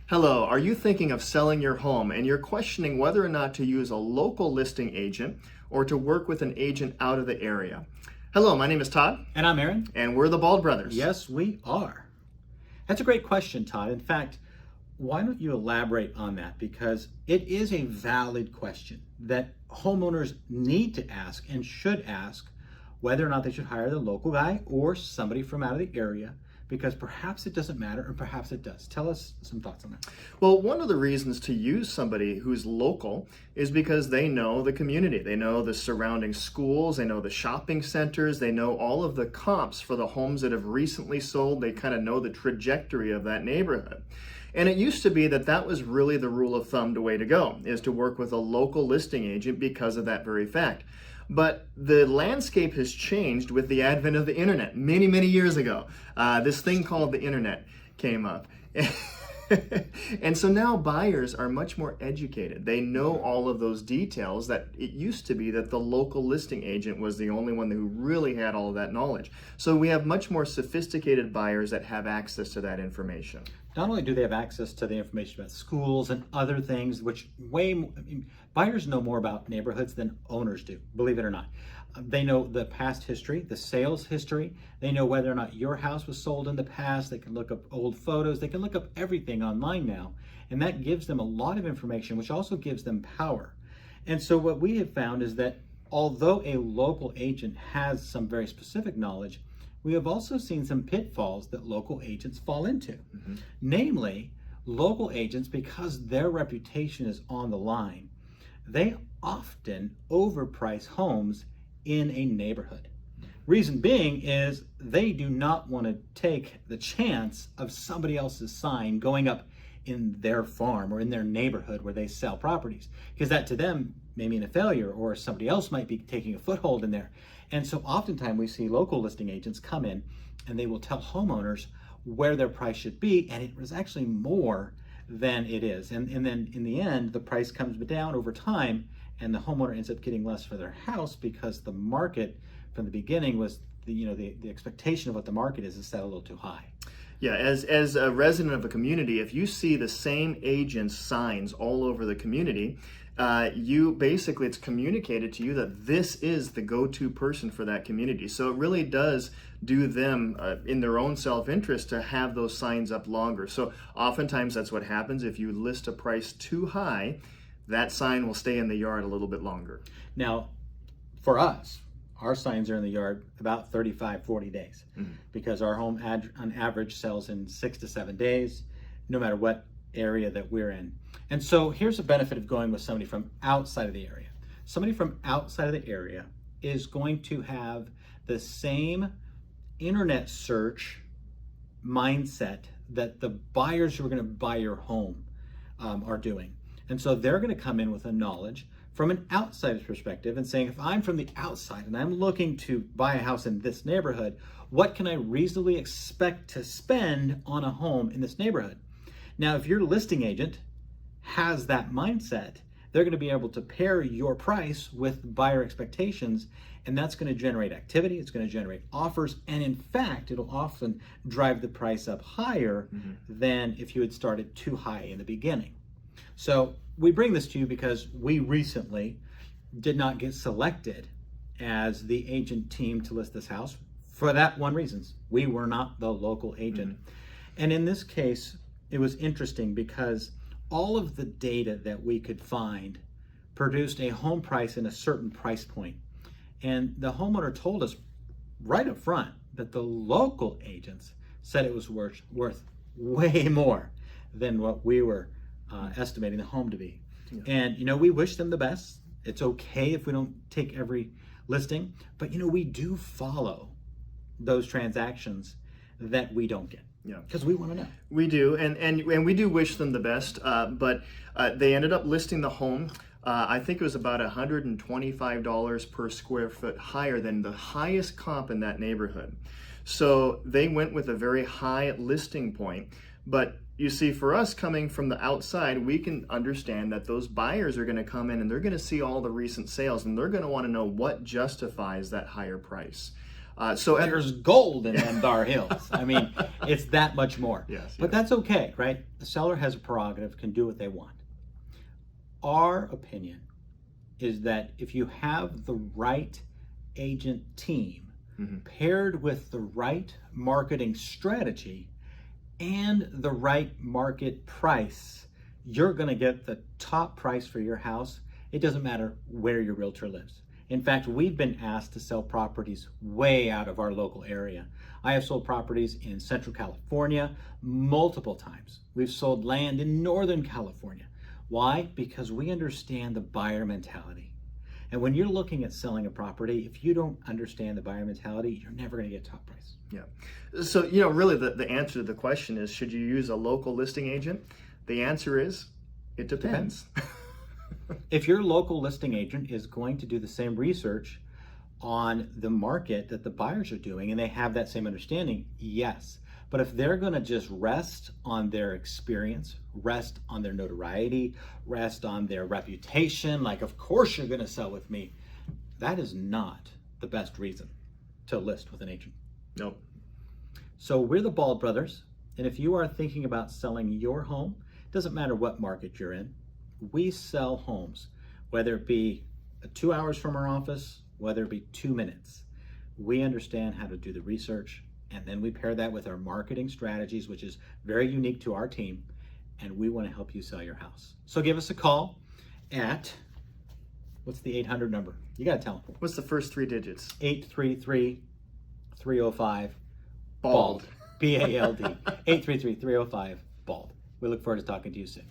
Hello, are you thinking of selling your home and you're questioning whether or not to use a local listing agent or to work with an agent out of the area? Hello, my name is Todd, And I'm Aaron. and we're the Bald Brothers. Yes, we are. That's a great question, Todd. In fact, why don't you elaborate on that? Because it is a valid question that homeowners need to ask and should ask whether or not they should hire the local guy or somebody from out of the area, because perhaps it doesn't matter or perhaps it does. Tell us some thoughts on that. Well, one of the reasons to use somebody who's local is because they know the community. They know the surrounding schools, they know the shopping centers, they know all of the comps for the homes that have recently sold. They kind of know the trajectory of that neighborhood. And it used to be that that was really the rule of thumb, the way to go, is to work with a local listing agent because of that very fact. But the landscape has changed with the advent of the internet many, many years ago. This thing called the internet came up. And so now buyers are much more educated. They know all of those details that it used to be that the local listing agent was the only one who really had all of that knowledge. So we have much more sophisticated buyers that have access to that information. Not only do they have access to the information about schools and other things, which buyers know more about neighborhoods than owners do, believe it or not. They know the past history, the sales history. They know whether or not your house was sold in the past. They can look up old photos. They can look up everything online now. And that gives them a lot of information, which also gives them power. And so what we have found is that although a local agent has some very specific knowledge, we have also seen some pitfalls that local agents fall into. Mm-hmm. Namely, local agents, because their reputation is on the line, they often overprice homes in a neighborhood. Reason being is they do not want to take the chance of somebody else's sign going up in their farm or in their neighborhood where they sell properties, because that to them may mean a failure, or somebody else might be taking a foothold in there. And so oftentimes we see local listing agents come in and they will tell homeowners where their price should be, and it was actually more than it is. And then in the end, the price comes down over time, and the homeowner ends up getting less for their house because the market from the beginning was the expectation of what the market is set a little too high. Yeah, as a resident of a community, if you see the same agent's signs all over the community, it's communicated to you that this is the go-to person for that community. So it really does do them in their own self-interest to have those signs up longer. So oftentimes that's what happens. If you list a price too high, that sign will stay in the yard a little bit longer. Now, for us, our signs are in the yard about 35, 40 days, because our home on average sells in 6 to 7 days, no matter what area that we're in. And so here's the benefit of going with somebody from outside of the area. Somebody from outside of the area is going to have the same internet search mindset that the buyers who are going to buy your home are doing. And so they're going to come in with a knowledge from an outsider's perspective and saying, if I'm from the outside and I'm looking to buy a house in this neighborhood, what can I reasonably expect to spend on a home in this neighborhood? Now, if your listing agent has that mindset, they're going to be able to pair your price with buyer expectations, and that's going to generate activity, it's going to generate offers, and in fact, it'll often drive the price up higher than if you had started too high in the beginning. So we bring this to you because we recently did not get selected as the agent team to list this house for that one reason. We were not the local agent. And in this case, it was interesting because all of the data that we could find produced a home price in a certain price point. And the homeowner told us right up front that the local agents said it was worth way more than what we were estimating the home to be. Yeah. And we wish them the best. It's okay if we don't take every listing, but we do follow those transactions that we don't get. Yeah, because we want to know. We do, and we do wish them the best. But they ended up listing the home. I think it was about $125 per square foot higher than the highest comp in that neighborhood. So they went with a very high listing point. But you see, for us coming from the outside, we can understand that those buyers are going to come in and they're going to see all the recent sales and they're going to want to know what justifies that higher price. There's gold in them Dar Hills. I mean, it's that much more. Yes, but that's okay, right? The seller has a prerogative, can do what they want. Our opinion is that if you have the right agent team paired with the right marketing strategy and the right market price, you're going to get the top price for your house. It doesn't matter where your realtor lives. In fact, we've been asked to sell properties way out of our local area. I have sold properties in Central California multiple times. We've sold land in Northern California. Why? Because we understand the buyer mentality. And when you're looking at selling a property, if you don't understand the buyer mentality, you're never going to get top price. Yeah. So, really the answer to the question is, should you use a local listing agent? The answer is, it depends. If your local listing agent is going to do the same research on the market that the buyers are doing and they have that same understanding, yes. But if they're going to just rest on their experience, rest on their notoriety, rest on their reputation, like, of course you're going to sell with me, that is not the best reason to list with an agent. Nope. So we're the Bald Brothers, and if you are thinking about selling your home, doesn't matter what market you're in, we sell homes, whether it be 2 hours from our office, whether it be 2 minutes. We understand how to do the research, and then we pair that with our marketing strategies, which is very unique to our team, and we want to help you sell your house. So give us a call at, what's the 800 number? You got to tell them. What's the first 3 digits? 833-305-BALD. BALD. 833-305-BALD. We look forward to talking to you soon.